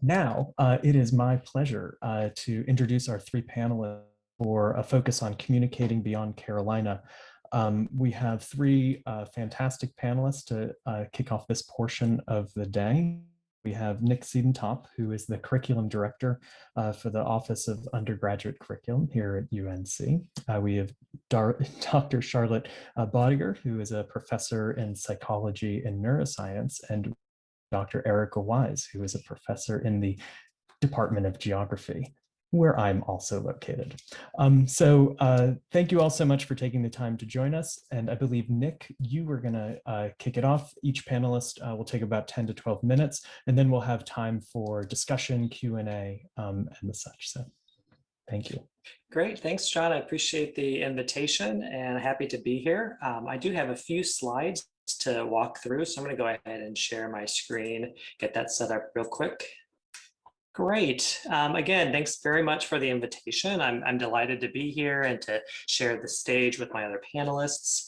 Now, it is my pleasure to introduce our three panelists for a focus on communicating beyond Carolina. We have three fantastic panelists to kick off this portion of the day. We have Nick Siedentop, who is the Curriculum Director for the Office of Undergraduate Curriculum here at UNC. We have Dr. Charlotte Boettiger, who is a professor in psychology and neuroscience, and Dr.Erika Wise, who is a professor in the Department of Geography, where I'm also located. Thank you all so much for taking the time to join us. And I believe, Nick, you were going to kick it off. Each panelist will take about 10 to 12 minutes, and then we'll have time for discussion, Q&A, and the such. So thank you. Great. Thanks, John. I appreciate the invitation and happy to be here. I do have a few slides to walk through, so I'm going to go ahead and share my screen, get that set up real quick. Great. Again, thanks very much for the invitation. I'm delighted to be here and to share the stage with my other panelists.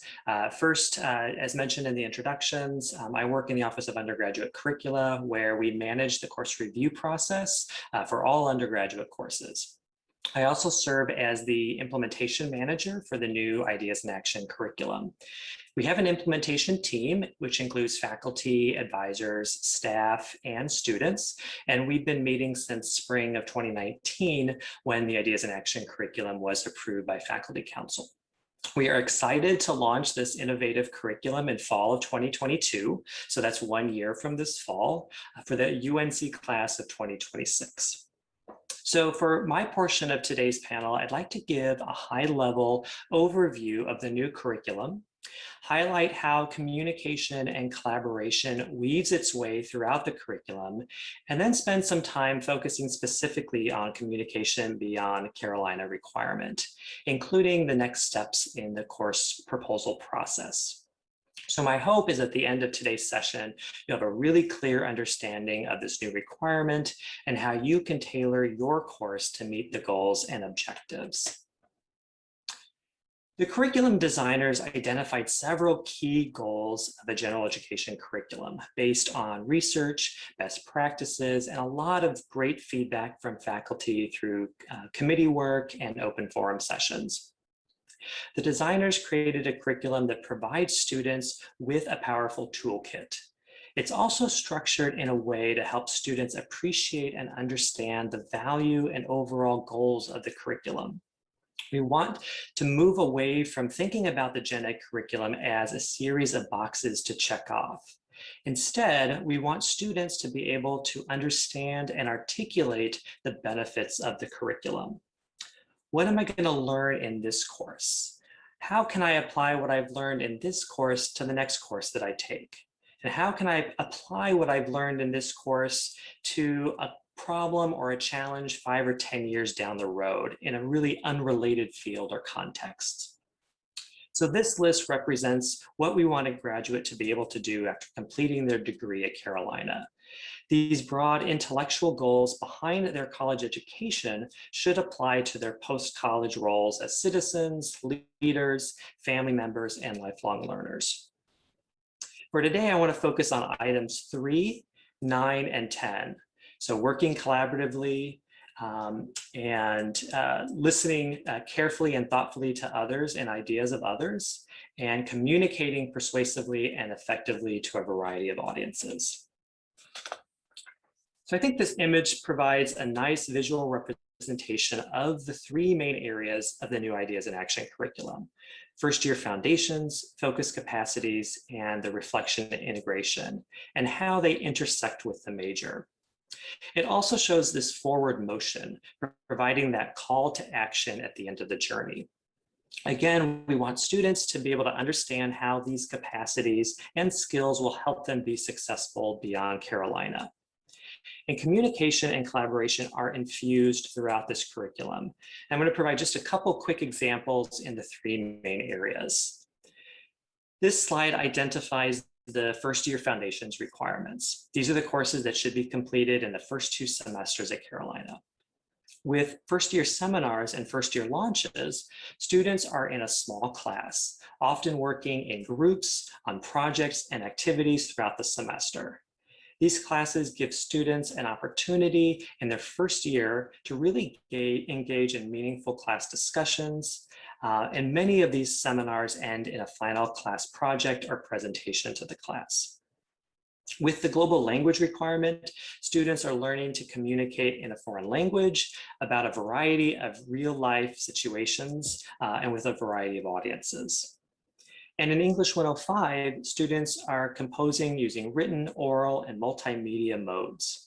First, as mentioned in the introductions, I work in the Office of Undergraduate Curricula, where we manage the course review process for all undergraduate courses. I also serve as the implementation manager for the new Ideas in Action curriculum. We have an implementation team, which includes faculty, advisors, staff, and students. And we've been meeting since spring of 2019, when the Ideas in Action curriculum was approved by Faculty Council. We are excited to launch this innovative curriculum in fall of 2022. So that's 1 year from this fall for the UNC class of 2026. So for my portion of today's panel, I'd like to give a high-level overview of the new curriculum, highlight how communication and collaboration weaves its way throughout the curriculum, and then spend some time focusing specifically on communication beyond Carolina requirement, including the next steps in the course proposal process. So my hope is at the end of today's session, you have a really clear understanding of this new requirement and how you can tailor your course to meet the goals and objectives. The curriculum designers identified several key goals of a general education curriculum based on research, best practices, and a lot of great feedback from faculty through committee work and open forum sessions. The designers created a curriculum that provides students with a powerful toolkit. It's also structured in a way to help students appreciate and understand the value and overall goals of the curriculum. We want to move away from thinking about the gen ed curriculum as a series of boxes to check off. Instead, we want students to be able to understand and articulate the benefits of the curriculum. What am I going to learn in this course? How can I apply what I've learned in this course to the next course that I take? And how can I apply what I've learned in this course to a problem or a challenge 5 or 10 years down the road in a really unrelated field or context? So this list represents what we want a graduate to be able to do after completing their degree at Carolina. These broad intellectual goals behind their college education should apply to their post-college roles as citizens, leaders, family members, and lifelong learners. For today, I want to focus on items 3, 9, and 10. So working collaboratively and listening carefully and thoughtfully to others and ideas of others, and communicating persuasively and effectively to a variety of audiences. So I think this image provides a nice visual representation of the three main areas of the new Ideas in Action curriculum: first-year foundations, focus capacities, and the reflection and integration, and how they intersect with the major. It also shows this forward motion, providing that call to action at the end of the journey. Again, we want students to be able to understand how these capacities and skills will help them be successful beyond Carolina. And communication and collaboration are infused throughout this curriculum. I'm going to provide just a couple quick examples in the three main areas. This slide identifies the first-year foundations requirements. These are the courses that should be completed in the first 2 semesters at Carolina. With first-year seminars and first-year launches, students are in a small class, often working in groups on projects and activities throughout the semester. These classes give students an opportunity in their first year to really engage in meaningful class discussions, and many of these seminars end in a final class project or presentation to the class. With the global language requirement, students are learning to communicate in a foreign language about a variety of real-life situations and with a variety of audiences. And in English 105, students are composing using written, oral, and multimedia modes.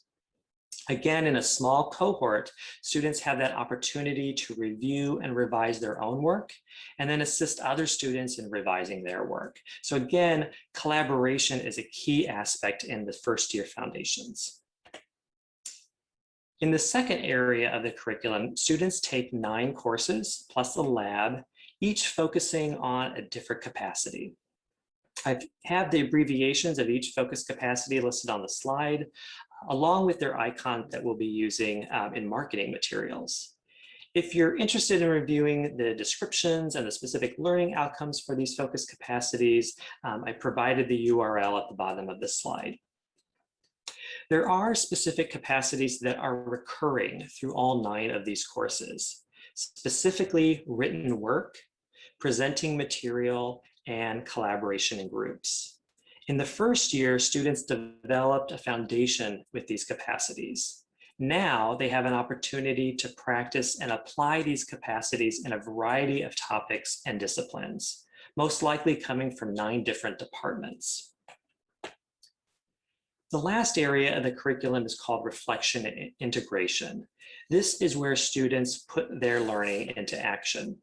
Again, in a small cohort, students have that opportunity to review and revise their own work, and then assist other students in revising their work. So again, collaboration is a key aspect in the first year foundations. In the second area of the curriculum, students take 9 courses plus a lab, each focusing on a different capacity. I have the abbreviations of each focus capacity listed on the slide, along with their icon that we'll be using in marketing materials. If you're interested in reviewing the descriptions and the specific learning outcomes for these focus capacities, I provided the URL at the bottom of the slide. There are specific capacities that are recurring through all 9 of these courses, specifically written work, presenting material, and collaboration in groups. In the first year, students developed a foundation with these capacities. Now they have an opportunity to practice and apply these capacities in a variety of topics and disciplines, most likely coming from 9 different departments. The last area of the curriculum is called reflection and integration. This is where students put their learning into action.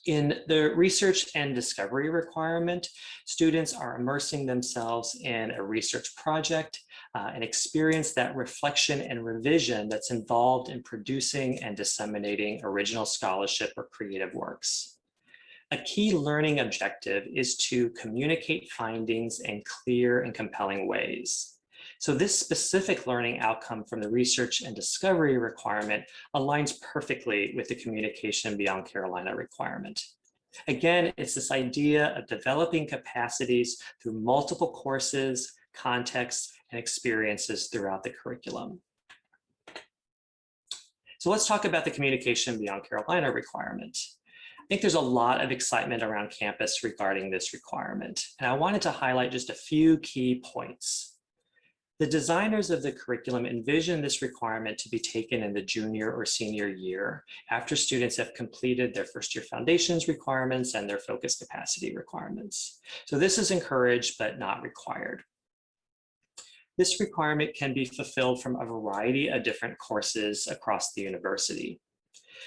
In the research and discovery requirement, students are immersing themselves in a research project and experience that reflection and revision that's involved in producing and disseminating original scholarship or creative works. A key learning objective is to communicate findings in clear and compelling ways. So this specific learning outcome from the research and discovery requirement aligns perfectly with the communication beyond Carolina requirement. Again, it's this idea of developing capacities through multiple courses, contexts, and experiences throughout the curriculum. So let's talk about the communication beyond Carolina requirement. I think there's a lot of excitement around campus regarding this requirement, and I wanted to highlight just a few key points. The designers of the curriculum envision this requirement to be taken in the junior or senior year after students have completed their first year foundations requirements and their focus capacity requirements. So this is encouraged but not required. This requirement can be fulfilled from a variety of different courses across the university.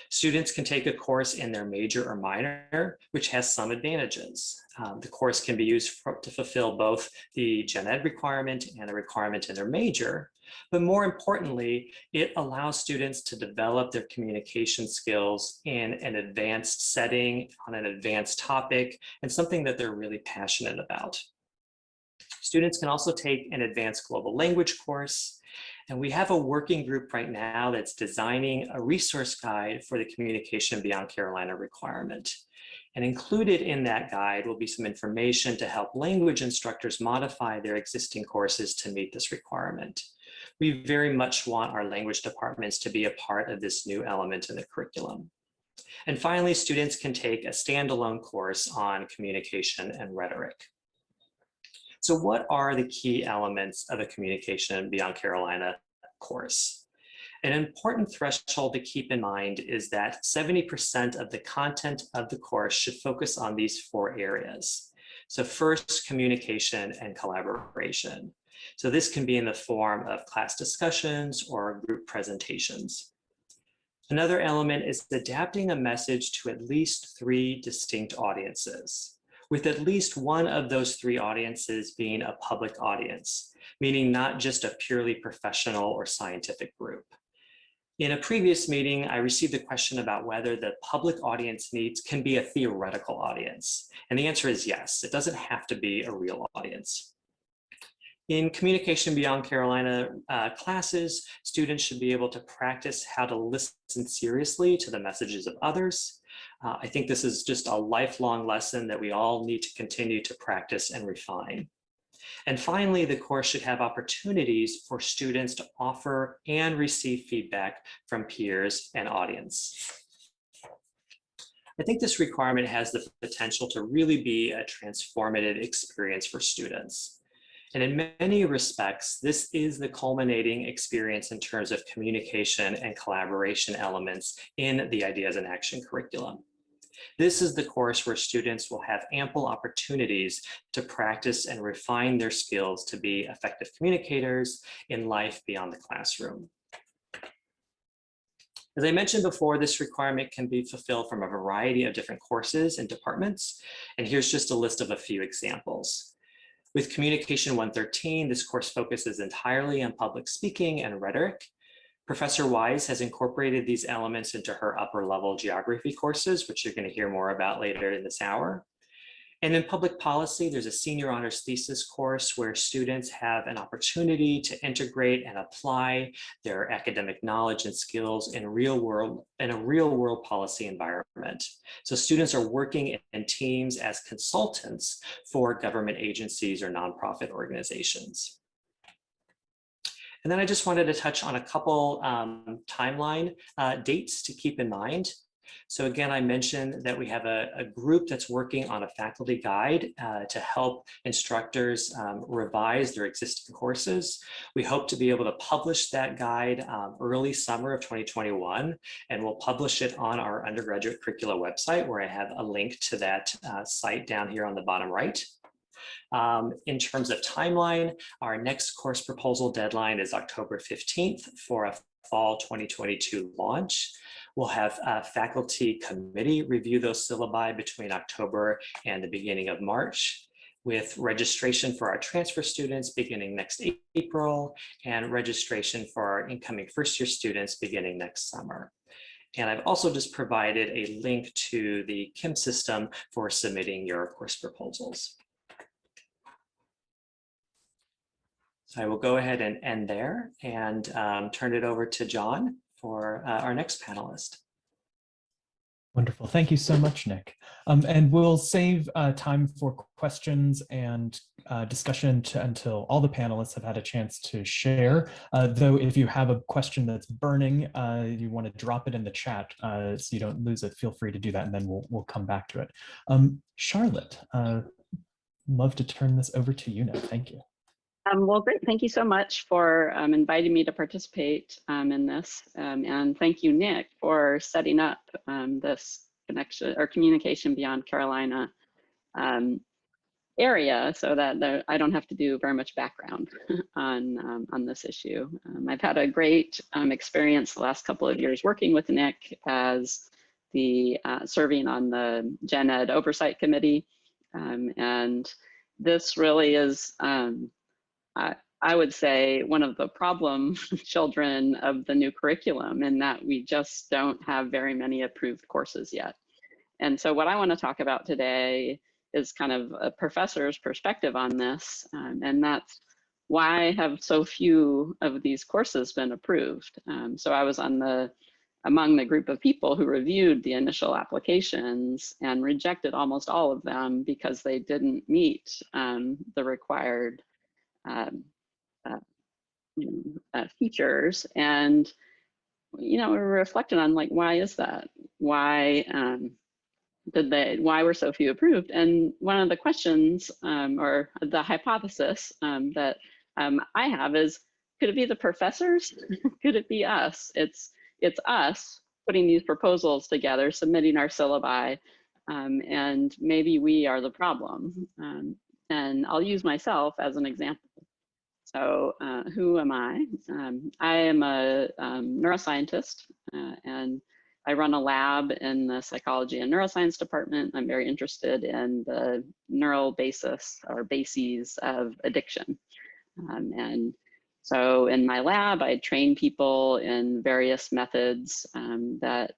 Students can take a course in their major or minor, which has some advantages. The course can be used to fulfill both the gen ed requirement and a requirement in their major, but more importantly, it allows students to develop their communication skills in an advanced setting, on an advanced topic, and something that they're really passionate about. Students can also take an advanced global language course, and we have a working group right now that's designing a resource guide for the communication beyond Carolina requirement. And included in that guide will be some information to help language instructors modify their existing courses to meet this requirement. We very much want our language departments to be a part of this new element in the curriculum. And finally, students can take a standalone course on communication and rhetoric. So what are the key elements of a communication beyond Carolina course? An important threshold to keep in mind is that 70% of the content of the course should focus on these 4 areas. So first, communication and collaboration. So this can be in the form of class discussions or group presentations. Another element is adapting a message to at least 3 distinct audiences, with at least one of those 3 audiences being a public audience, meaning not just a purely professional or scientific group. In a previous meeting, I received a question about whether the public audience needs can be a theoretical audience. And the answer is yes, it doesn't have to be a real audience. In Communication Beyond Carolina classes, students should be able to practice how to listen seriously to the messages of others. I think this is just a lifelong lesson that we all need to continue to practice and refine. And finally, the course should have opportunities for students to offer and receive feedback from peers and audience. I think this requirement has the potential to really be a transformative experience for students. And in many respects, this is the culminating experience in terms of communication and collaboration elements in the Ideas in Action curriculum. This is the course where students will have ample opportunities to practice and refine their skills to be effective communicators in life beyond the classroom. As I mentioned before, this requirement can be fulfilled from a variety of different courses and departments. And here's just a list of a few examples. With Communication 113, this course focuses entirely on public speaking and rhetoric. Professor Wise has incorporated these elements into her upper level geography courses, which you're going to hear more about later in this hour. And in public policy, there's a senior honors thesis course where students have an opportunity to integrate and apply their academic knowledge and skills in a real world policy environment. So students are working in teams as consultants for government agencies or nonprofit organizations. And then I just wanted to touch on a couple timeline dates to keep in mind. So again, I mentioned that we have a group that's working on a faculty guide to help instructors revise their existing courses. We hope to be able to publish that guide early summer of 2021, and we'll publish it on our undergraduate curricula website, where I have a link to that site down here on the bottom right. In terms of timeline, our next course proposal deadline is October 15th for a fall 2022 launch. We'll have a faculty committee review those syllabi between October and the beginning of March, with registration for our transfer students beginning next April and registration for our incoming first-year students beginning next summer. And I've also just provided a link to the KIM system for submitting your course proposals. So I will go ahead and end there and turn it over to John for our next panelist. Wonderful. Thank you so much, Nick. And we'll save time for questions and discussion until all the panelists have had a chance to share. Though if you have a question that's burning, you want to drop it in the chat so you don't lose it, feel free to do that, and then we'll come back to it. Charlotte, love to turn this over to you now. Thank you. Well, great. Thank you so much for inviting me to participate in this. And thank you, Nick, for setting up this connection or communication beyond Carolina area so that I don't have to do very much background on this issue. I've had a great experience the last couple of years working with Nick as the serving on the Gen Ed Oversight Committee. And this really is I would say one of the problem children of the new curriculum, in that we just don't have very many approved courses yet. And so what I want to talk about today is kind of a professor's perspective on this, and that's why have so few of these courses been approved. So I was among the group of people who reviewed the initial applications and rejected almost all of them because they didn't meet the required features. And we reflected on, like, why is that? Why why were so few approved? And one of the questions or the hypothesis that I have is, could it be the professors? Could it be us? It's us putting these proposals together, submitting our syllabi, and maybe we are the problem. And I'll use myself as an example. So who am I? I am a neuroscientist, and I run a lab in the psychology and neuroscience department. I'm very interested in the neural bases of addiction. And so in my lab, I train people in various methods that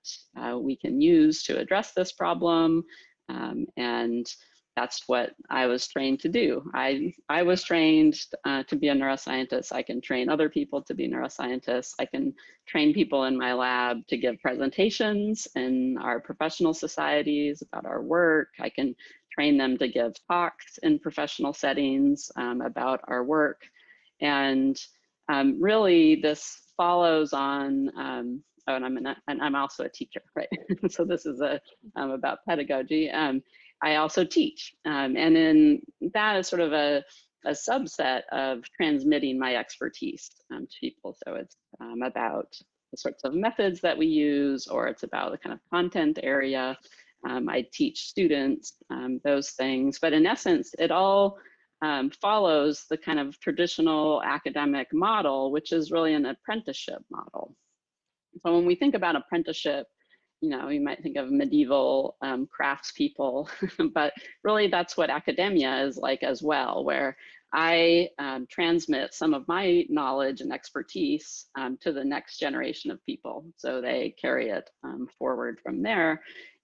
we can use to address this problem. And that's what I was trained to do. I was trained to be a neuroscientist. I can train other people to be neuroscientists. I can train people in my lab to give presentations in our professional societies about our work. I can train them to give talks in professional settings about our work. And really this follows on, oh, and I'm also a teacher, right? So this is about pedagogy. I also teach, and then that is sort of a subset of transmitting my expertise to people. So it's about the sorts of methods that we use, or it's about the kind of content area. I teach students those things, but in essence, it all follows the kind of traditional academic model, which is really an apprenticeship model. So when we think about apprenticeship, you know, you might think of medieval craftspeople, but really that's what academia is like as well, where I transmit some of my knowledge and expertise to the next generation of people. So they carry it forward from there.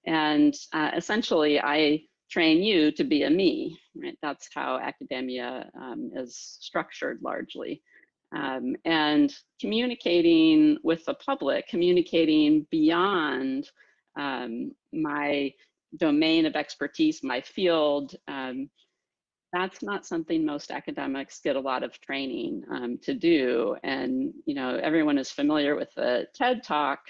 And essentially, I train you to be a me, right? That's how academia is structured largely. And communicating with the public, communicating beyond my domain of expertise, my field, that's not something most academics get a lot of training to do. And, you know, everyone is familiar with the TED Talk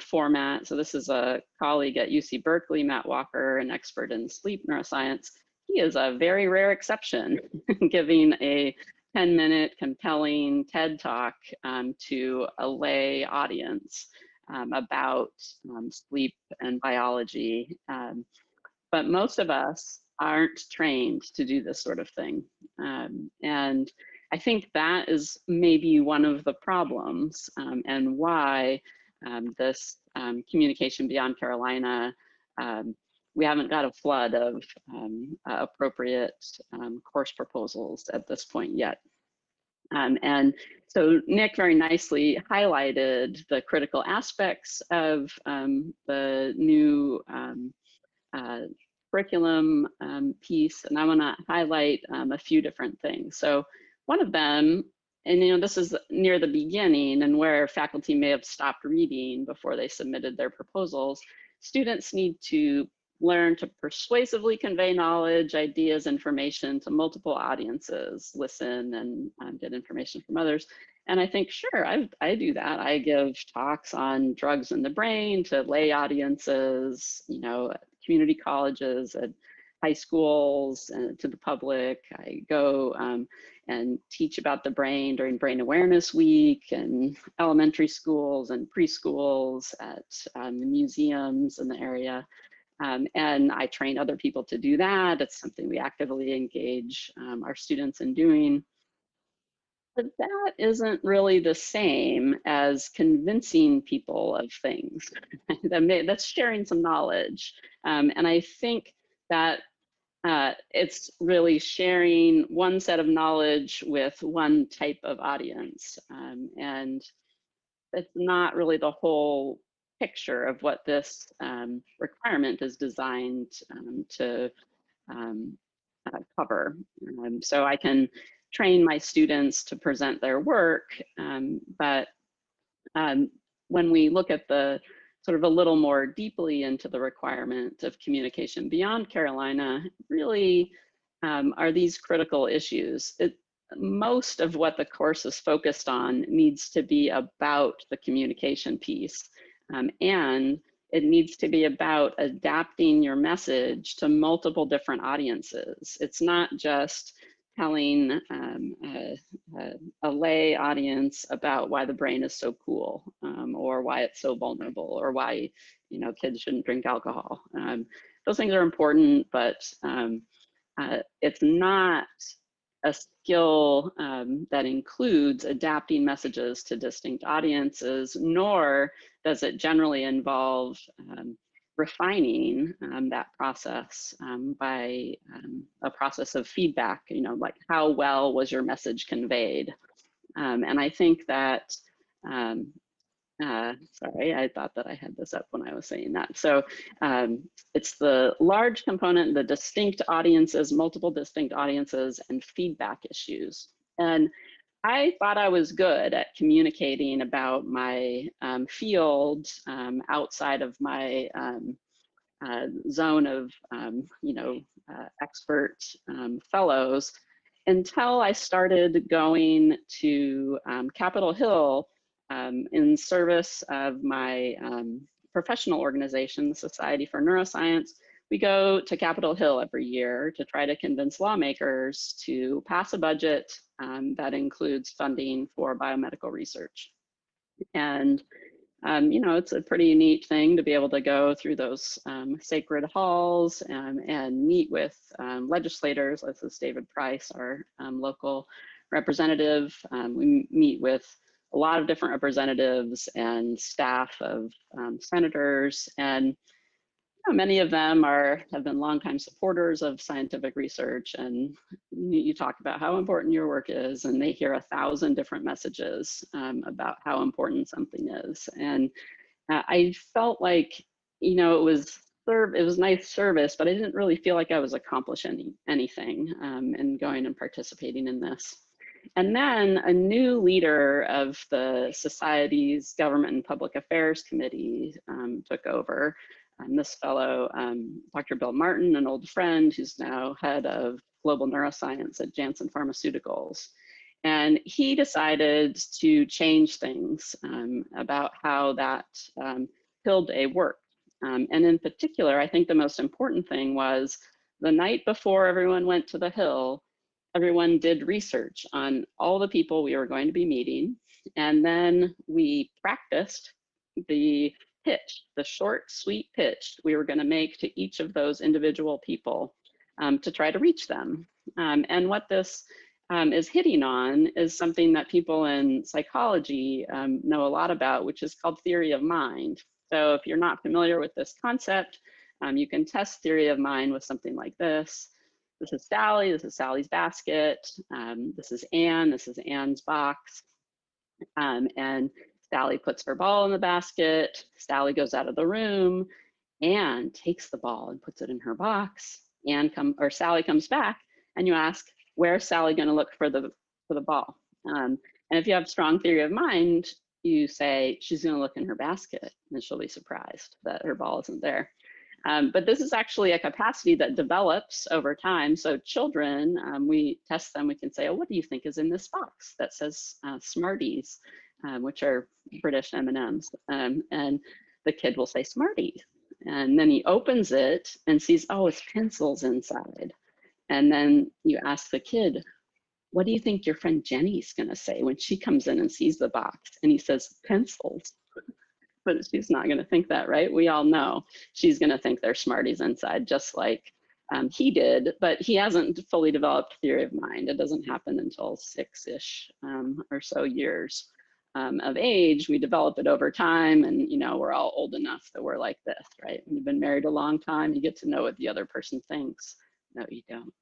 format. So this is a colleague at UC Berkeley, Matt Walker, an expert in sleep neuroscience. He is a very rare exception, giving a 10-minute compelling TED Talk to a lay audience about sleep and biology. But most of us aren't trained to do this sort of thing. And I think that is maybe one of the problems and why this Communication Beyond Carolina, we haven't got a flood of appropriate course proposals at this point yet. And so Nick very nicely highlighted the critical aspects of the new curriculum piece, and I want to highlight a few different things. So one of them, and you know, this is near the beginning and where faculty may have stopped reading before they submitted their proposals, students need to learn to persuasively convey knowledge, ideas, information to multiple audiences, listen and get information from others. And I think, sure, I do that. I give talks on drugs in the brain to lay audiences, you know, at community colleges, at high schools, and to the public. I go and teach about the brain during Brain Awareness Week and elementary schools and preschools at museums in the area. And I train other people to do that. It's something we actively engage our students in doing. But that isn't really the same as convincing people of things. That's sharing some knowledge. And I think that it's really sharing one set of knowledge with one type of audience. And it's not really the whole picture of what this requirement is designed to cover. So I can train my students to present their work, but when we look at the sort of a little more deeply into the requirement of Communication Beyond Carolina, really are these critical issues. Most of what the course is focused on needs to be about the communication piece, and it needs to be about adapting your message to multiple different audiences. It's not just telling a lay audience about why the brain is so cool, or why it's so vulnerable, or why, you know, kids shouldn't drink alcohol. Those things are important, but it's not a skill that includes adapting messages to distinct audiences, nor does it generally involve refining that process by a process of feedback, you know, like how well was your message conveyed? And I think that, sorry, I thought that I had this up when I was saying that. So it's the large component, the distinct audiences, multiple distinct audiences, and feedback issues. And I thought I was good at communicating about my field outside of my zone of, expert fellows until I started going to Capitol Hill in service of my professional organization, the Society for Neuroscience. We go to Capitol Hill every year to try to convince lawmakers to pass a budget that includes funding for biomedical research. And it's a pretty neat thing to be able to go through those sacred halls and meet with legislators. This is David Price, our local representative. We meet with a lot of different representatives and staff of senators, and many of them have been longtime supporters of scientific research, and you talk about how important your work is, and they hear 1,000 different messages about how important something is. And I felt like, it was nice service, but I didn't really feel like I was accomplishing anything in going and participating in this. And then a new leader of the Society's Government and Public Affairs Committee took over. This fellow, Dr. Bill Martin, an old friend who's now head of global neuroscience at Janssen Pharmaceuticals. And he decided to change things about how that Hill Day worked. And in particular, I think the most important thing was the night before everyone went to the Hill, everyone did research on all the people we were going to be meeting. And then we practiced the pitch, the short, sweet pitch we were going to make to each of those individual people to try to reach them. And what this is hitting on is something that people in psychology know a lot about, which is called theory of mind. So if you're not familiar with this concept, you can test theory of mind with something like this. This is Sally, this is Sally's basket. This is Anne, this is Anne's box. And Sally puts her ball in the basket. Sally goes out of the room. Anne takes the ball and puts it in her box. Sally comes back, and you ask, where's Sally going to look for the ball? And if you have strong theory of mind, you say she's going to look in her basket, and she'll be surprised that her ball isn't there. But this is actually a capacity that develops over time. So children, we test them. We can say, oh, what do you think is in this box that says Smarties? Which are British M&Ms, and the kid will say Smarties. And then he opens it and sees, oh, it's pencils inside. And then you ask the kid, what do you think your friend Jenny's gonna say when she comes in and sees the box? And he says, pencils. But she's not gonna think that, right? We all know she's gonna think there's Smarties inside, just like he did, but he hasn't fully developed theory of mind. It doesn't happen until 6-ish or so years of age. We develop it over time, and we're all old enough that we're like this, right? When you've been married a long time, you get to know what the other person thinks. No, you don't.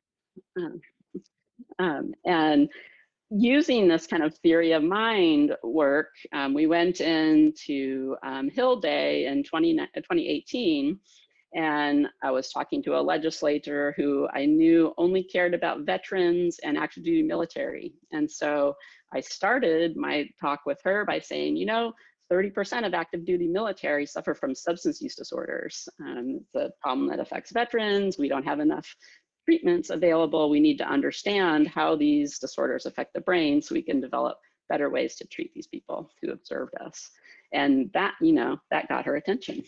And using this kind of theory of mind work, we went into Hill Day in 2018, and I was talking to a legislator who I knew only cared about veterans and active duty military. And so I started my talk with her by saying, 30% of active duty military suffer from substance use disorders. It's a problem that affects veterans. We don't have enough treatments available. We need to understand how these disorders affect the brain so we can develop better ways to treat these people who observed us. And that, that got her attention.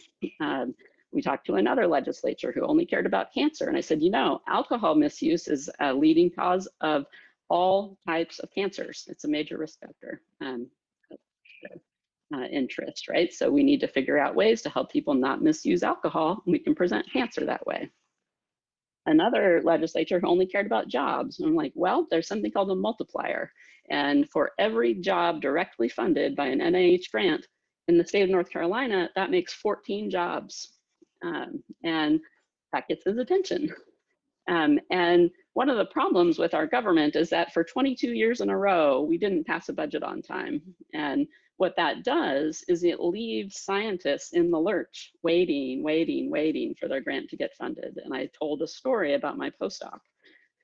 We talked to another legislator who only cared about cancer. And I said, alcohol misuse is a leading cause of all types of cancers. It's a major risk factor. Interest, right? So we need to figure out ways to help people not misuse alcohol, and we can present cancer that way. Another legislator who only cared about jobs. And I'm like, well, there's something called a multiplier. And for every job directly funded by an NIH grant in the state of North Carolina, that makes 14 jobs. And that gets his attention. And one of the problems with our government is that for 22 years in a row, we didn't pass a budget on time. And what that does is it leaves scientists in the lurch, waiting for their grant to get funded. And I told a story about my postdoc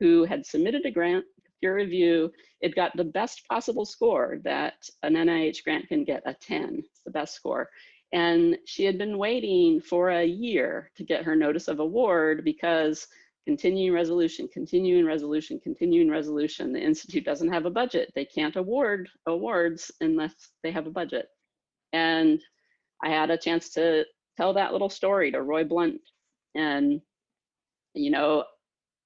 who had submitted a grant, peer review. It got the best possible score that an NIH grant can get, a 10, it's the best score. And she had been waiting for a year to get her notice of award because continuing resolution, continuing resolution, continuing resolution. The Institute doesn't have a budget. They can't award awards unless they have a budget. And I had a chance to tell that little story to Roy Blunt. And, you know,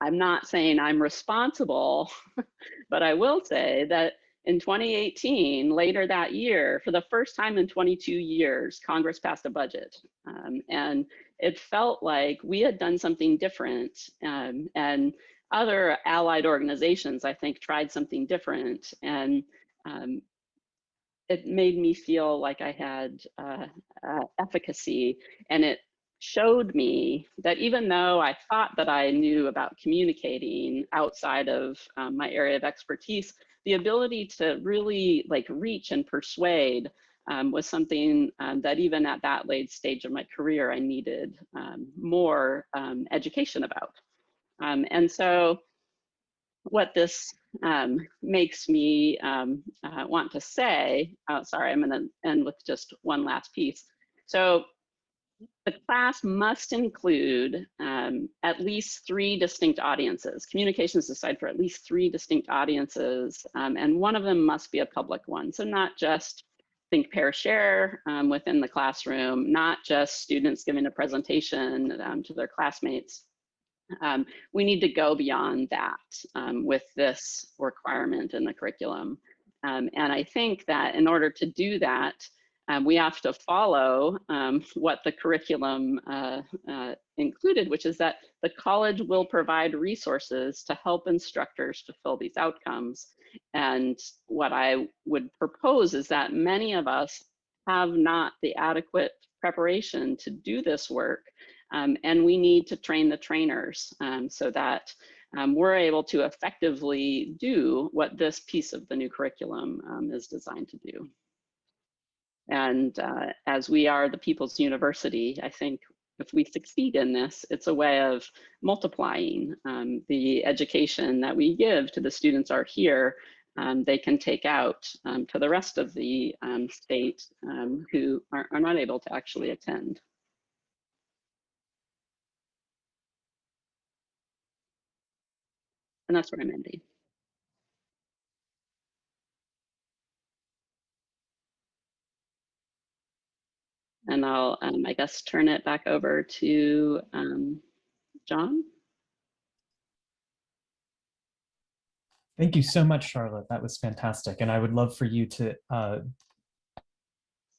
I'm not saying I'm responsible, but I will say that in 2018, later that year, for the first time in 22 years, Congress passed a budget. And it felt like we had done something different. And other allied organizations, I think, tried something different. And it made me feel like I had efficacy. And it showed me that even though I thought that I knew about communicating outside of my area of expertise, the ability to really like reach and persuade was something that even at that late stage of my career, I needed more education about. And so what this makes me want to say, oh, sorry, I'm gonna end with just one last piece. So the class must include at least 3 distinct audiences. Communications is designed for at least 3 distinct audiences, and one of them must be a public one. So not just think, pair, share within the classroom, not just students giving a presentation to their classmates. We need to go beyond that with this requirement in the curriculum. And I think that in order to do that, we have to follow what the curriculum included, which is that the college will provide resources to help instructors fulfill these outcomes. And what I would propose is that many of us have not the adequate preparation to do this work. And we need to train the trainers so that we're able to effectively do what this piece of the new curriculum is designed to do. And as we are the People's University, I think if we succeed in this, it's a way of multiplying the education that we give to the students are here. They can take out to the rest of the state who are not able to actually attend. And that's where I'm ending. And I'll, I guess, turn it back over to John. Thank you so much, Charlotte. That was fantastic. And I would love for you to,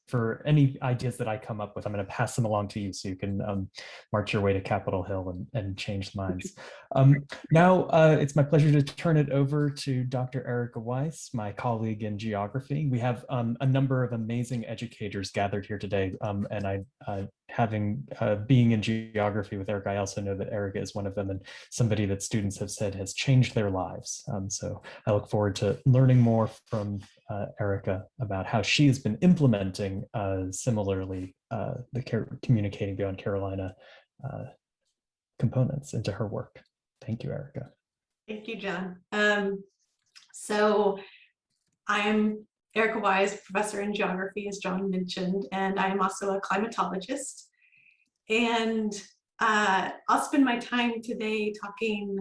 for any ideas that I come up with, I'm going to pass them along to you so you can march your way to Capitol Hill and change minds. Now, it's my pleasure to turn it over to Dr.Erika Weiss, my colleague in geography. We have a number of amazing educators gathered here today, and having being in geography with Erika, I also know that Erika is one of them and somebody that students have said has changed their lives. So I look forward to learning more from Erika about how she has been implementing similarly the Communicating Beyond Carolina components into her work. Thank you, Erika. Thank you, John. So I am Erika Weiss, professor in geography, as John mentioned, and I am also a climatologist. And I'll spend my time today talking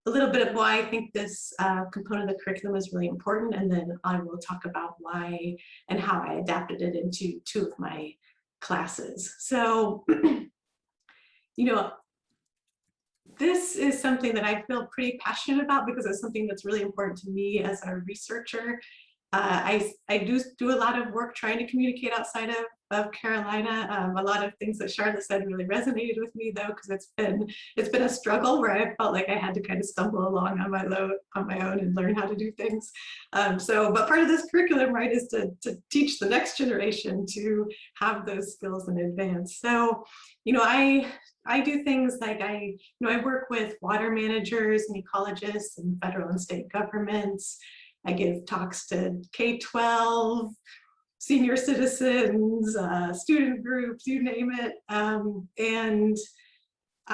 a little bit of why I think this component of the curriculum is really important, and then I will talk about why and how I adapted it into 2 of my classes. So, you know, this is something that I feel pretty passionate about because it's something that's really important to me as a researcher. I do a lot of work trying to communicate outside of Carolina. A lot of things that Charlotte said really resonated with me, though, because it's been a struggle where I felt like I had to kind of stumble along on my own and learn how to do things. But part of this curriculum, right, is to teach the next generation to have those skills in advance. So, you know, I do things like I work with water managers and ecologists and federal and state governments. I give talks to K-12, senior citizens, student groups, you name it. And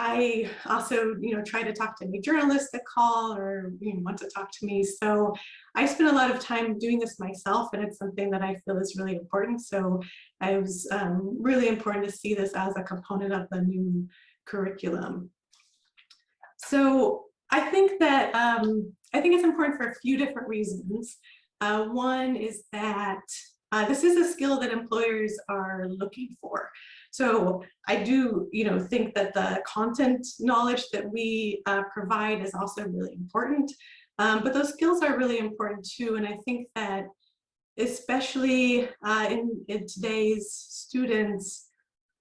I also, try to talk to any journalists that call or want to talk to me. So I spend a lot of time doing this myself, and it's something that I feel is really important. So it was really important to see this as a component of the new curriculum. So I think that it's important for a few different reasons. One is that this is a skill that employers are looking for. So I do, think that the content knowledge that we provide is also really important, but those skills are really important too. And I think that especially in today's students,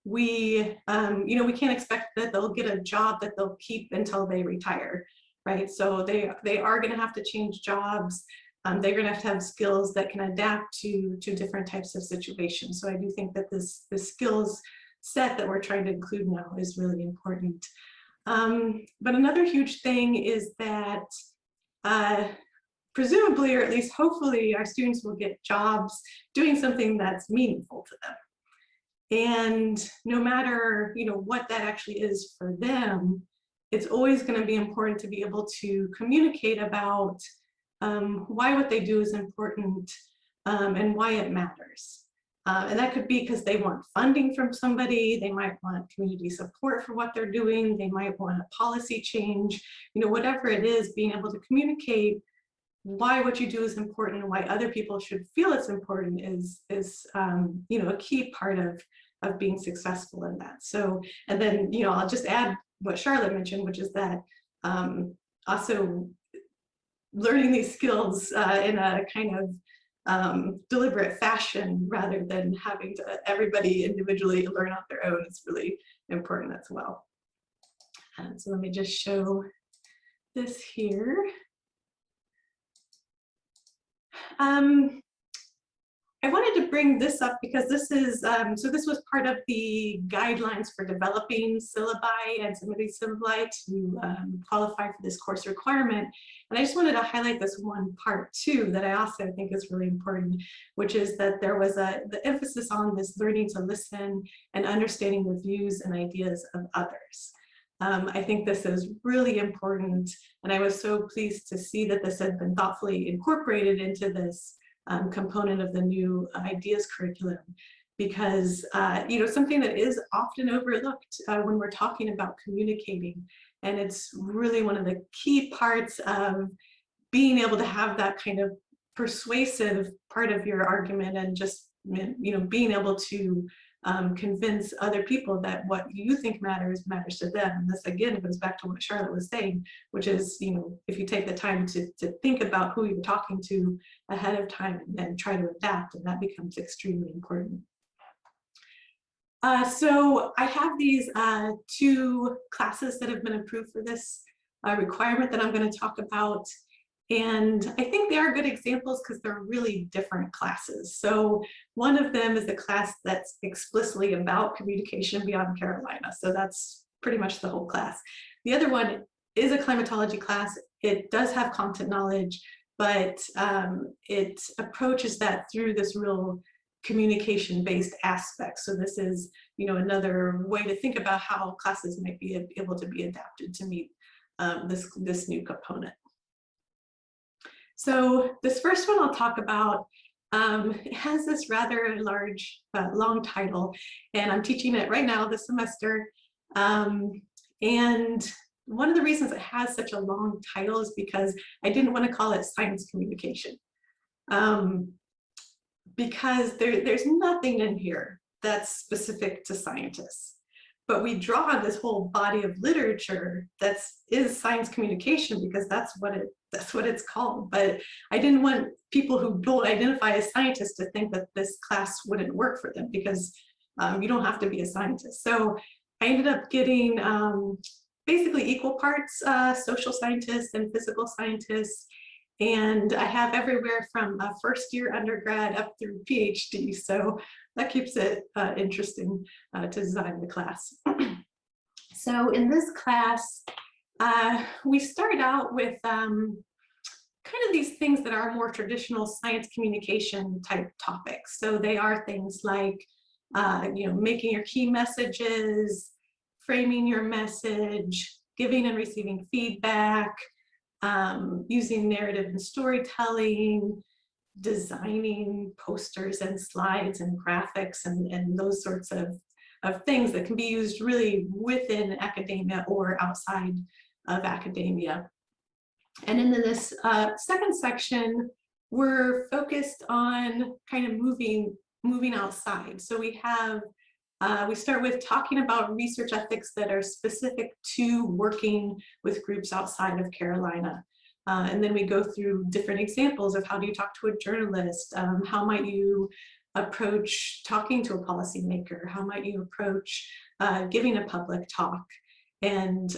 we can't expect that they'll get a job that they'll keep until they retire, right? So they are going to have to change jobs. They're going to have skills that can adapt to different types of situations. So I do think that this skills set that we're trying to include now is really important. But another huge thing is that presumably, or at least hopefully, our students will get jobs doing something that's meaningful to them. And no matter what that actually is for them, it's always going to be important to be able to communicate about why what they do is important and why it matters. And that could be because they want funding from somebody, they might want community support for what they're doing, they might want a policy change, whatever it is, being able to communicate why what you do is important and why other people should feel it's important is a key part of being successful in that. So, and then, I'll just add what Charlotte mentioned, which is that also learning these skills in a kind of deliberate fashion rather than having to everybody individually learn on their own is really important as well. So let me just show this here. I wanted to bring this up because this is, so this was part of the guidelines for developing syllabi and some of these syllabi to qualify for this course requirement. And I just wanted to highlight this one part too that I also think is really important, which is that there was the emphasis on this learning to listen and understanding the views and ideas of others. I think this is really important, and I was so pleased to see that this had been thoughtfully incorporated into this component of the new ideas curriculum, because something that is often overlooked when we're talking about communicating, and it's really one of the key parts of being able to have that kind of persuasive part of your argument and just being able to convince other people that what you think matters to them. And this again goes back to what Charlotte was saying, which is, if you take the time to think about who you're talking to ahead of time and then try to adapt, and that becomes extremely important. So I have these two classes that have been approved for this requirement that I'm going to talk about. And I think they are good examples because they're really different classes. So one of them is a class that's explicitly about communication beyond Carolina. So that's pretty much the whole class. The other one is a climatology class. It does have content knowledge, but it approaches that through this real communication-based aspect. So this is, another way to think about how classes might be able to be adapted to meet this new component. So this first one I'll talk about, it has this rather large, long title, and I'm teaching it right now this semester. And one of the reasons it has such a long title is because I didn't want to call it science communication. Because there's nothing in here that's specific to scientists. But we draw on this whole body of literature that is science communication because that's what it's called. But I didn't want people who don't identify as scientists to think that this class wouldn't work for them, because you don't have to be a scientist. So I ended up getting basically equal parts social scientists and physical scientists. And I have everywhere from a first-year undergrad up through PhD. So that keeps it interesting to design the class. So in this class, we start out with kind of these things that are more traditional science communication type topics. So they are things like, making your key messages, framing your message, giving and receiving feedback, using narrative and storytelling, designing posters and slides and graphics and those sorts of things that can be used really within academia or outside of academia. And in this second section, we're focused on kind of moving outside. So we start with talking about research ethics that are specific to working with groups outside of Carolina. And then we go through different examples of how do you talk to a journalist, how might you approach talking to a policymaker, how might you approach giving a public talk, and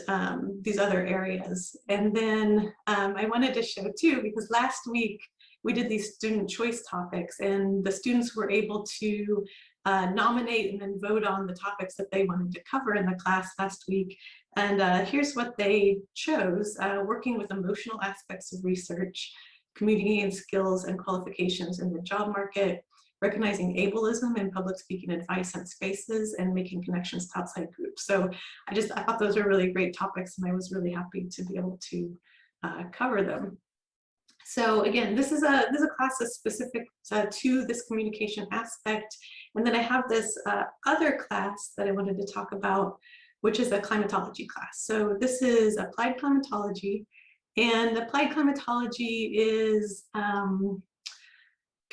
these other areas. And then I wanted to show too, because last week we did these student choice topics and the students were able to nominate and then vote on the topics that they wanted to cover in the class last week. And here's what they chose: working with emotional aspects of research, communicating skills and qualifications in the job market, recognizing ableism in public speaking advice and spaces, and making connections to outside groups. So I thought those were really great topics, and I was really happy to be able to cover them. So again, this is a class that's specific to this communication aspect. And then I have this other class that I wanted to talk about, which is a climatology class. So this is applied climatology, and applied climatology is kind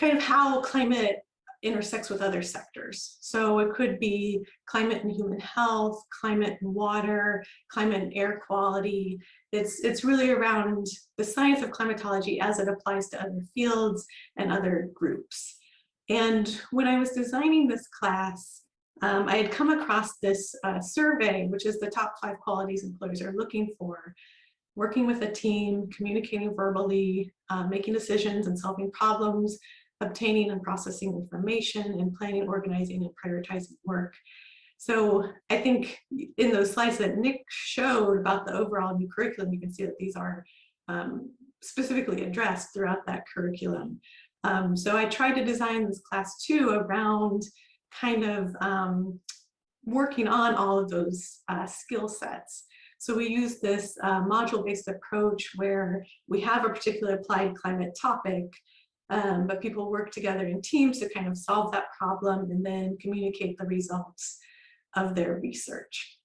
of how climate intersects with other sectors. So it could be climate and human health, climate and water, climate and air quality. It's really around the science of climatology as it applies to other fields and other groups. And when I was designing this class, I had come across this survey, which is the top 5 qualities employers are looking for: working with a team, communicating verbally, making decisions and solving problems, obtaining and processing information, and planning, organizing, and prioritizing work. So I think in those slides that Nick showed about the overall new curriculum, you can see that these are specifically addressed throughout that curriculum. So I tried to design this class too around kind of working on all of those skill sets. So we use this module-based approach where we have a particular applied climate topic, but people work together in teams to kind of solve that problem and then communicate the results of their research.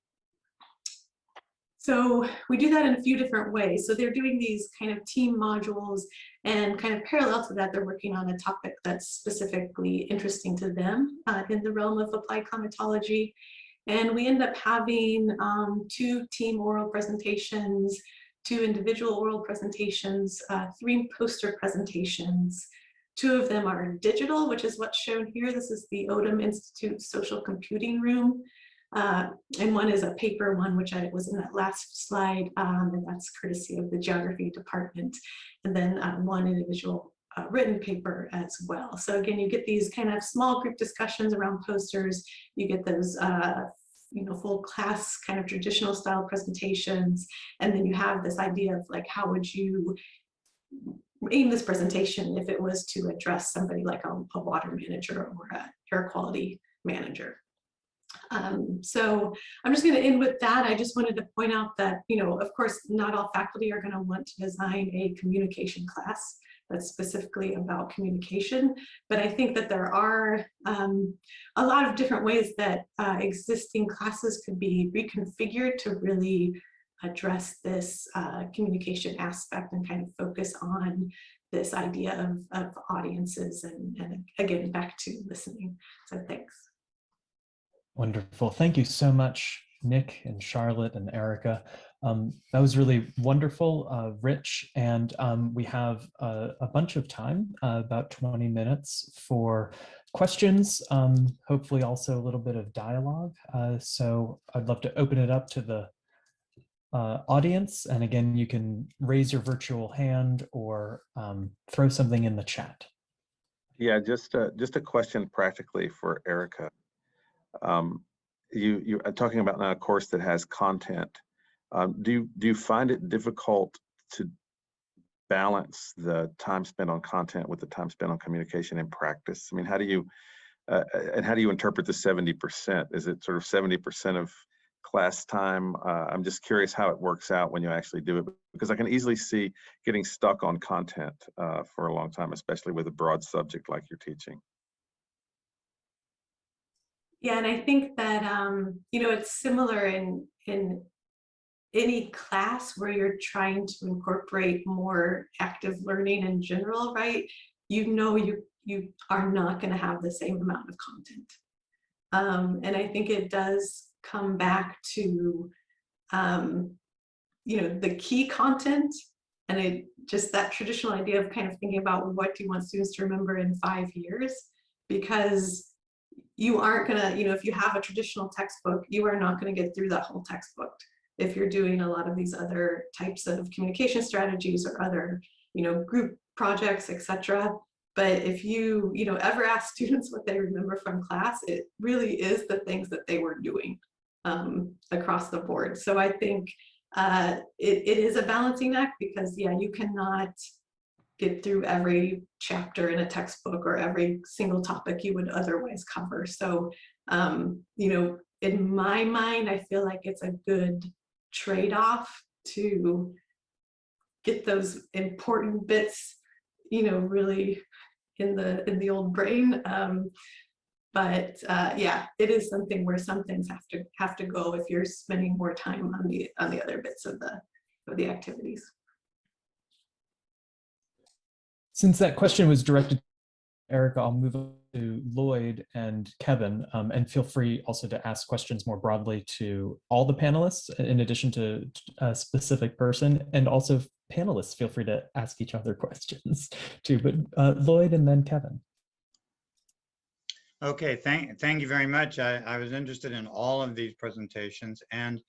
So we do that in a few different ways. So they're doing these kind of team modules, and kind of parallel to that, they're working on a topic that's specifically interesting to them in the realm of applied climatology. And we end up having 2 team oral presentations, 2 individual oral presentations, 3 poster presentations. 2 of them are digital, which is what's shown here. This is the Odom Institute Social Computing Room. And one is a paper one, which was in that last slide, and that's courtesy of the geography department. And then one individual written paper as well. So again, you get these kind of small group discussions around posters. You get those full class kind of traditional style presentations. And then you have this idea of like, how would you aim this presentation if it was to address somebody like a water manager or a air quality manager. So I'm just going to end with that. I just wanted to point out that, of course, not all faculty are going to want to design a communication class that's specifically about communication, but I think that there are a lot of different ways that existing classes could be reconfigured to really address this communication aspect and kind of focus on this idea of audiences and again, back to listening. So thanks. Wonderful. Thank you so much, Nick and Charlotte and Erika. That was really wonderful, rich, and we have a bunch of time, about 20 minutes for questions, hopefully also a little bit of dialogue. So I'd love to open it up to the audience. And again, you can raise your virtual hand or throw something in the chat. Yeah, just a question practically for Erika. You are talking about now a course that has content. Do you find it difficult to balance the time spent on content with the time spent on communication in practice? I mean, how do you interpret the 70%? Is it sort of 70% of class time? I'm just curious how it works out when you actually do it, because I can easily see getting stuck on content for a long time, especially with a broad subject like you're teaching. Yeah, and I think that it's similar in any class where you're trying to incorporate more active learning in general, right? You are not going to have the same amount of content. And I think it does come back to, the key content, and just that traditional idea of kind of thinking about what do you want students to remember in 5 years, because you aren't going to, if you have a traditional textbook, you are not going to get through that whole textbook if you're doing a lot of these other types of communication strategies or other, group projects, etc. But if you, ever ask students what they remember from class, it really is the things that they were doing across the board. So I think it is a balancing act, because yeah, you cannot get through every chapter in a textbook or every single topic you would otherwise cover. So, in my mind, I feel like it's a good trade-off to get those important bits, really in the old brain. But yeah, it is something where some things have to go if you're spending more time on the other bits of the activities. Since that question was directed to Erika, I'll move on to Lloyd and Kevin, and feel free also to ask questions more broadly to all the panelists in addition to a specific person, and also panelists feel free to ask each other questions too, but Lloyd and then Kevin. Okay, thank you very much. I was interested in all of these presentations, and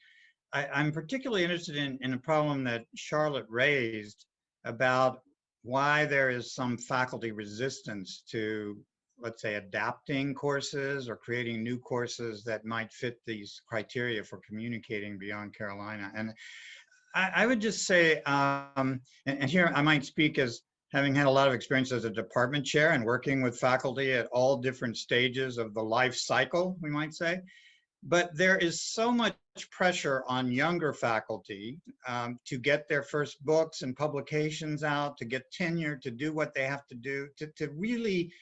I'm particularly interested in a problem that Charlotte raised about why there is some faculty resistance to, let's say, adapting courses or creating new courses that might fit these criteria for communicating beyond Carolina. And I would just say, and here I might speak as having had a lot of experience as a department chair and working with faculty at all different stages of the life cycle, we might say. But there is so much pressure on younger faculty to get their first books and publications out, to get tenure, to do what they have to do, to really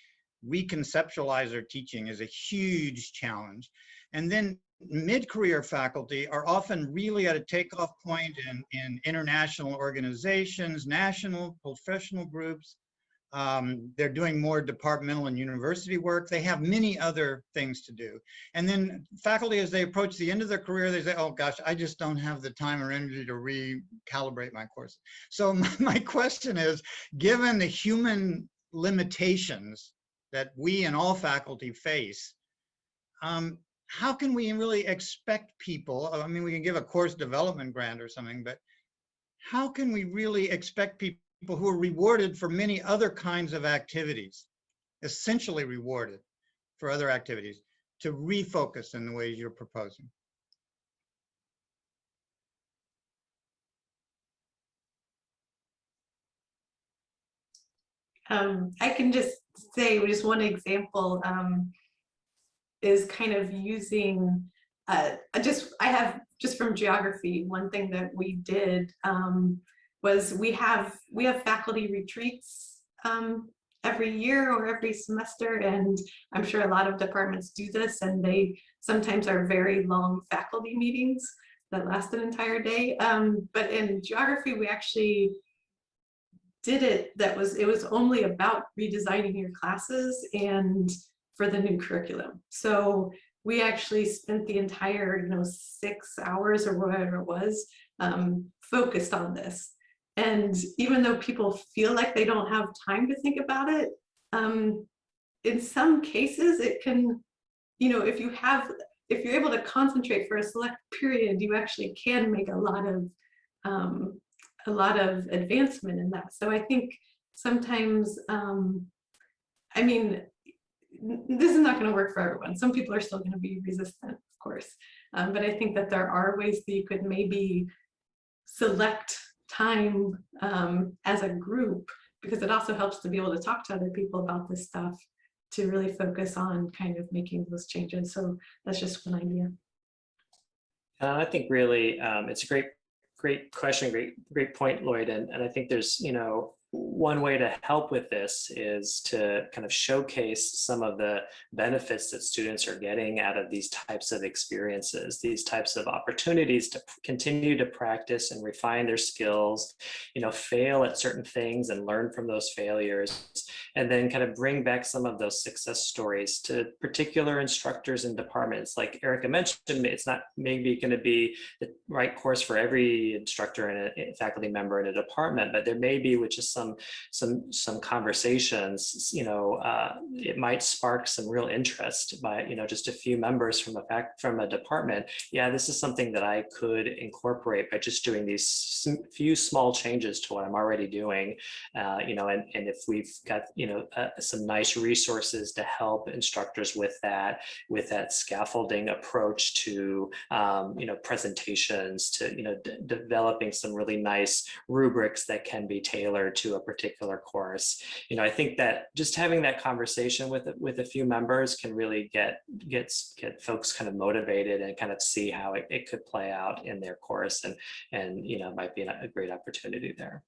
reconceptualize their teaching is a huge challenge. And then mid-career faculty are often really at a takeoff point in international organizations, national professional groups. They're doing more departmental and university work. They have many other things to do. And then faculty, as they approach the end of their career, they say, oh gosh, I just don't have the time or energy to recalibrate my course. So my question is, given the human limitations that we and all faculty face, how can we really expect people, I mean, we can give a course development grant or something, but how can we really expect people who are rewarded for many other kinds of activities, essentially rewarded for other activities, to refocus in the ways you're proposing? I can just say, just one example is kind of using, I have just from geography, one thing that we did was we have faculty retreats every year or every semester, and I'm sure a lot of departments do this, and they sometimes are very long faculty meetings that last an entire day. But in geography, we actually did it, it was only about redesigning your classes and for the new curriculum. So we actually spent the entire 6 hours or whatever it was focused on this. And even though people feel like they don't have time to think about it, in some cases it can, if you're able to concentrate for a select period, you actually can make a lot of advancement in that. So I think sometimes, I mean, this is not going to work for everyone. Some people are still going to be resistant, of course. But I think that there are ways that you could maybe select time as a group, because it also helps to be able to talk to other people about this stuff, to really focus on kind of making those changes. So that's just one idea. I think really it's a great question, great point, Lloyd. And I think there's, one way to help with this is to kind of showcase some of the benefits that students are getting out of these types of experiences, these types of opportunities to continue to practice and refine their skills, fail at certain things and learn from those failures, and then kind of bring back some of those success stories to particular instructors and departments. Like Erika mentioned, it's not maybe going to be the right course for every instructor and a faculty member in a department, but there may be, which is some conversations, it might spark some real interest by, just a few members from a department. Yeah, this is something that I could incorporate by just doing these few small changes to what I'm already doing, and if we've got, some nice resources to help instructors with that scaffolding approach to, presentations, to, developing some really nice rubrics that can be tailored to a particular course. I think that just having that conversation with a few members can really get folks kind of motivated and kind of see how it could play out in their course, and might be a great opportunity there.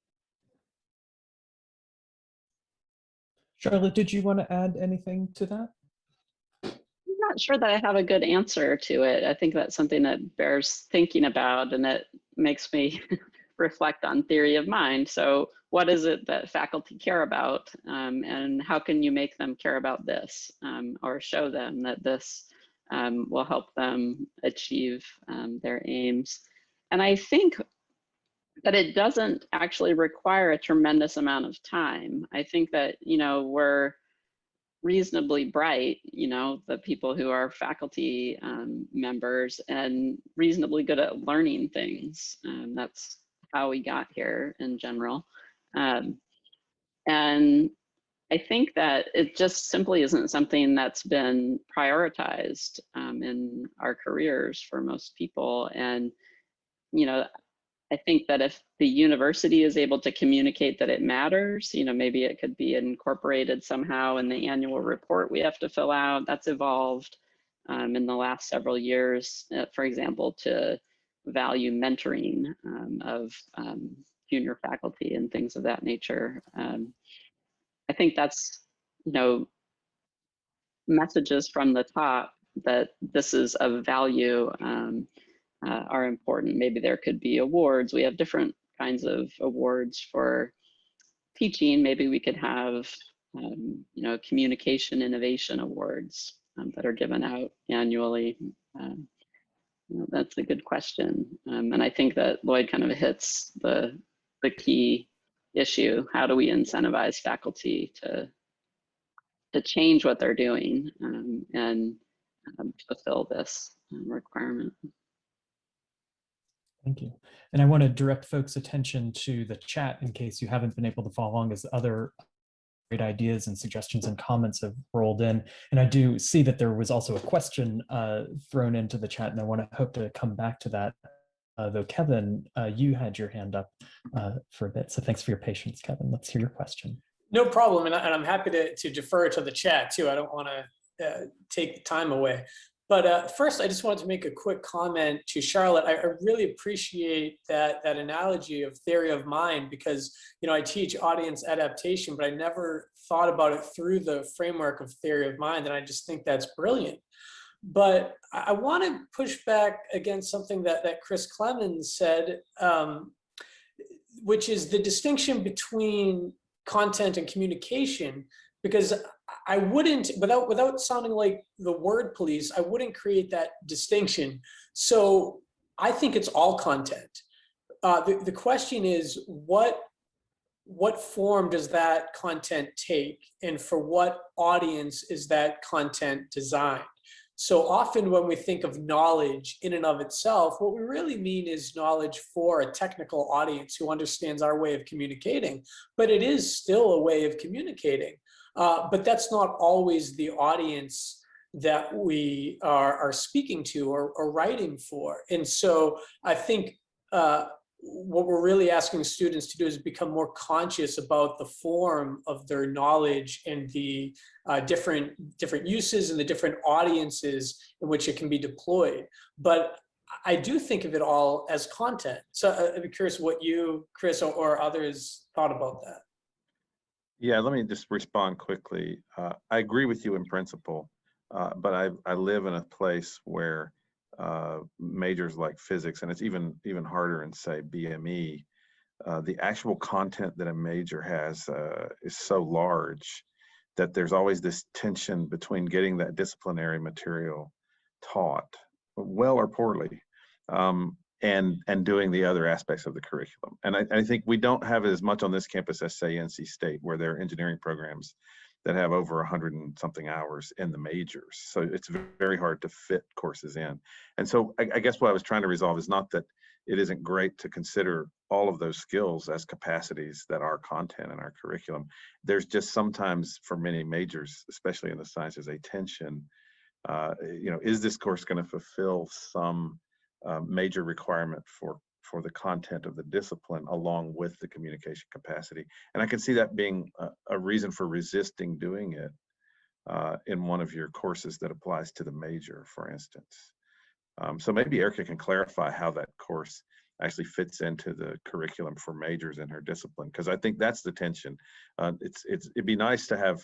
Charlotte, did you want to add anything to that? I'm not sure that I have a good answer to it. I think that's something that bears thinking about, and it makes me reflect on theory of mind. So what is it that faculty care about, and how can you make them care about this, or show them that this will help them achieve their aims? And I think that it doesn't actually require a tremendous amount of time. I think that, we're reasonably bright, the people who are faculty members, and reasonably good at learning things. That's how we got here in general. And I think that it just simply isn't something that's been prioritized in our careers for most people. And, I think that if the university is able to communicate that it matters, maybe it could be incorporated somehow in the annual report we have to fill out. That's evolved in the last several years, for example, to value mentoring of junior faculty and things of that nature. I think that's, messages from the top that this is of value are important. Maybe there could be awards. We have different kinds of awards for teaching. Maybe we could have, communication innovation awards that are given out annually. That's a good question. And I think that Lloyd kind of hits the key issue. How do we incentivize faculty to change what they're doing and fulfill this requirement? Thank you. And I want to direct folks' attention to the chat in case you haven't been able to follow along, as other great ideas and suggestions and comments have rolled in. And I do see that there was also a question thrown into the chat, and I want to hope to come back to that. Though Kevin, you had your hand up for a bit. So thanks for your patience, Kevin. Let's hear your question. No problem. And I'm happy to defer to the chat too. I don't want to take the time away. But first, I just wanted to make a quick comment to Charlotte. I really appreciate that analogy of theory of mind, because I teach audience adaptation, but I never thought about it through the framework of theory of mind, and I just think that's brilliant. But I want to push back against something that Chris Clemens said, which is the distinction between content and communication, because I wouldn't, without sounding like the word police, I wouldn't create that distinction. So I think it's all content. The question is, what form does that content take, and for what audience is that content designed? So often when we think of knowledge in and of itself, what we really mean is knowledge for a technical audience who understands our way of communicating, but it is still a way of communicating. But that's not always the audience that we are speaking to or writing for. And so I think what we're really asking students to do is become more conscious about the form of their knowledge and the different uses and the different audiences in which it can be deployed. But I do think of it all as content. So I'd be curious what you, Chris, or others thought about that. Yeah, let me just respond quickly. I agree with you in principle, but I live in a place where majors like physics, and it's even harder in, say, BME, the actual content that a major has is so large that there's always this tension between getting that disciplinary material taught, well or poorly, and doing the other aspects of the curriculum. And I think we don't have it as much on this campus as, say, NC State, where there are engineering programs that have over 100 and something hours in the majors. So it's very hard to fit courses in. And so I guess what I was trying to resolve is not that it isn't great to consider all of those skills as capacities that are content in our curriculum. There's just sometimes for many majors, especially in the sciences, a tension. Is this course going to fulfill some major requirement for the content of the discipline along with the communication capacity? And I can see that being a reason for resisting doing it in one of your courses that applies to the major, for instance. So maybe Erika can clarify how that course actually fits into the curriculum for majors in her discipline, because I think that's the tension. It'd be nice to have,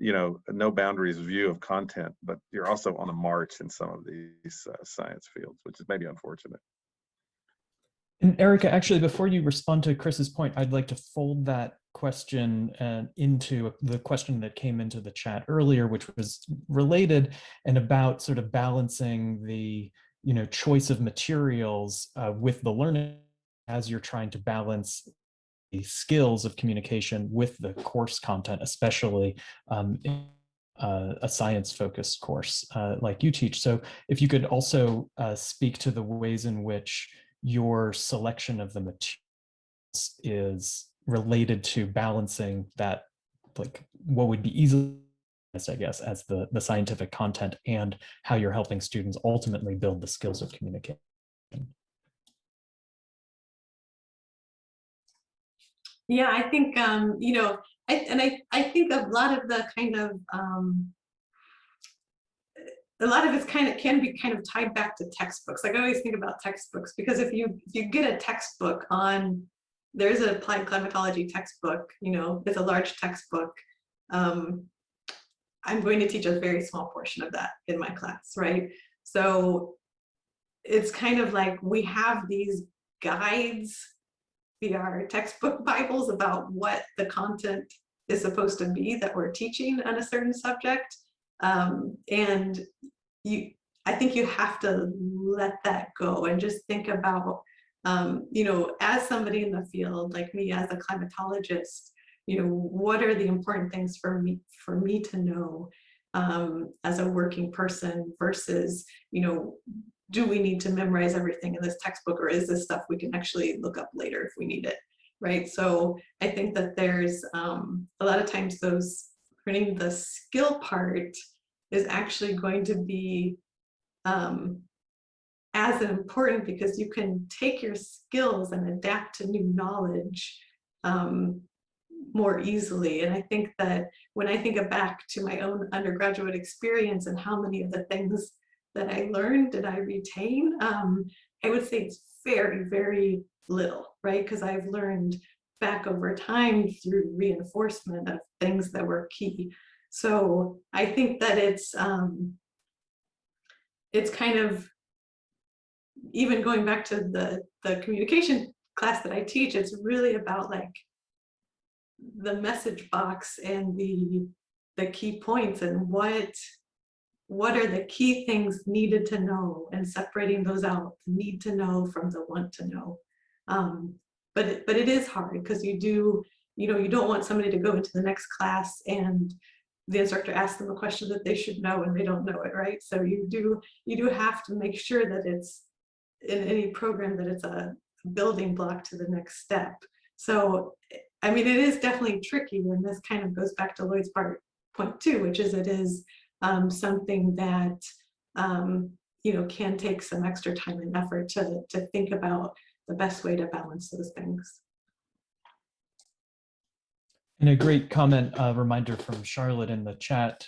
no boundaries view of content, but you're also on a march in some of these science fields, which is maybe unfortunate. And Erika, actually, before you respond to Chris's point, I'd like to fold that question into the question that came into the chat earlier, which was related and about sort of balancing the choice of materials with the learning as you're trying to balance the skills of communication with the course content, especially in a science-focused course like you teach. So if you could also speak to the ways in which your selection of the materials is related to balancing that, like what would be easy, I guess, as the scientific content, and how you're helping students ultimately build the skills of communication. Yeah, I think, I think a lot of the kind of, a lot of it's can be kind of tied back to textbooks. Like I always think about textbooks, because if you get a textbook on, there's an applied climatology textbook, it's a large textbook. I'm going to teach a very small portion of that in my class, right? So it's kind of like we have these guides, our textbook Bibles about what the content is supposed to be that we're teaching on a certain subject. And I think you have to let that go and just think about, as somebody in the field, like me as a climatologist, what are the important things for me to know as a working person versus, do we need to memorize everything in this textbook, or is this stuff we can actually look up later if we need it, right? So I think that there's a lot of times those learning the skill part is actually going to be as important, because you can take your skills and adapt to new knowledge more easily. And I think that when I think back to my own undergraduate experience and how many of the things that I learned did I retain, I would say it's very, very little, right? Because I've learned back over time through reinforcement of things that were key. So I think that it's kind of, even going back to the communication class that I teach, it's really about like the message box and the key points, and what are the key things needed to know, and separating those out, the need to know from the want to know. But it is hard, because you don't want somebody to go into the next class and the instructor asks them a question that they should know and they don't know it, right? So you do have to make sure that it's in any program that it's a building block to the next step. So I mean, it is definitely tricky, and this kind of goes back to Lloyd's point too, which is it is something that can take some extra time and effort to think about the best way to balance those things. And a great comment, reminder from Charlotte in the chat,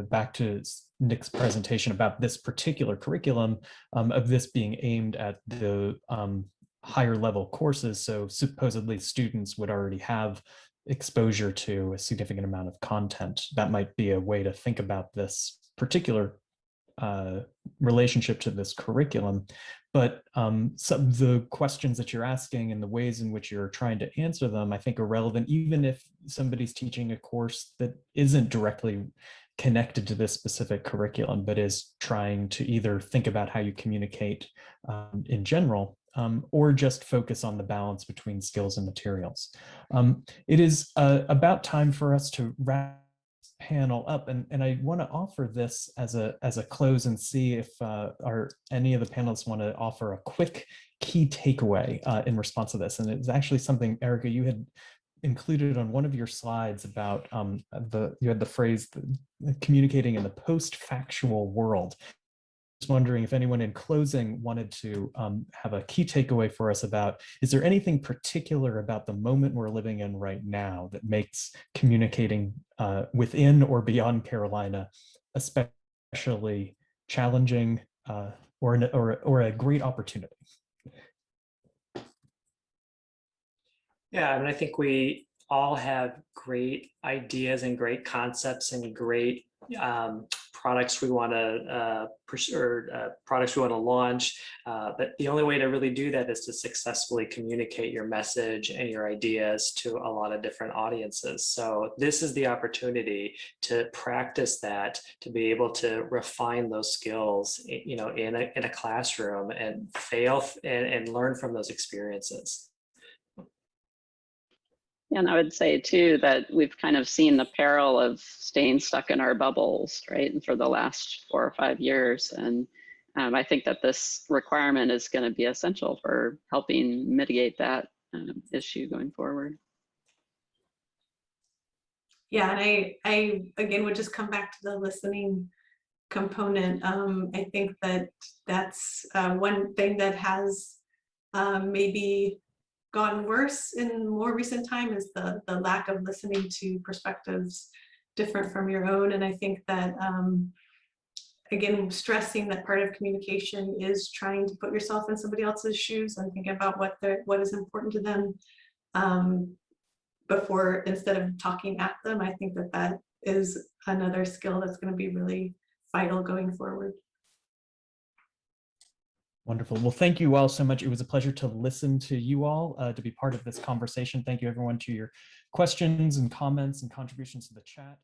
back to Nick's presentation about this particular curriculum, of this being aimed at the higher level courses. So supposedly students would already have exposure to a significant amount of content. That might be a way to think about this particular relationship to this curriculum. But some of the questions that you're asking and the ways in which you're trying to answer them, I think are relevant, even if somebody's teaching a course that isn't directly connected to this specific curriculum, but is trying to either think about how you communicate in general, or just focus on the balance between skills and materials. It is about time for us to wrap this panel up, and I want to offer this as a close and see if any of the panelists want to offer a quick key takeaway in response to this. And it's actually something, Erika, you had included on one of your slides about you had the phrase communicating in the post-factual world. Just wondering if anyone in closing wanted to have a key takeaway for us about, is there anything particular about the moment we're living in right now that makes communicating within or beyond Carolina especially challenging or a great opportunity? Yeah, I mean, I think we all have great ideas and great concepts and great products we want to pursue, products we want to launch. But the only way to really do that is to successfully communicate your message and your ideas to a lot of different audiences. So this is the opportunity to practice that, to be able to refine those skills, you know, in a classroom and fail and learn from those experiences. And I would say too that we've kind of seen the peril of staying stuck in our bubbles, right? And for the last 4 or 5 years. And I think that this requirement is going to be essential for helping mitigate that issue going forward. Yeah, and I again would just come back to the listening component. I think that that's one thing that has maybe gotten worse in more recent time is the lack of listening to perspectives different from your own. And I think that, again, stressing that part of communication is trying to put yourself in somebody else's shoes and thinking about what is important to them instead of talking at them. I think that that is another skill that's going to be really vital going forward. Wonderful. Well, thank you all so much. It was a pleasure to listen to you all, to be part of this conversation. Thank you everyone to your questions and comments and contributions to the chat.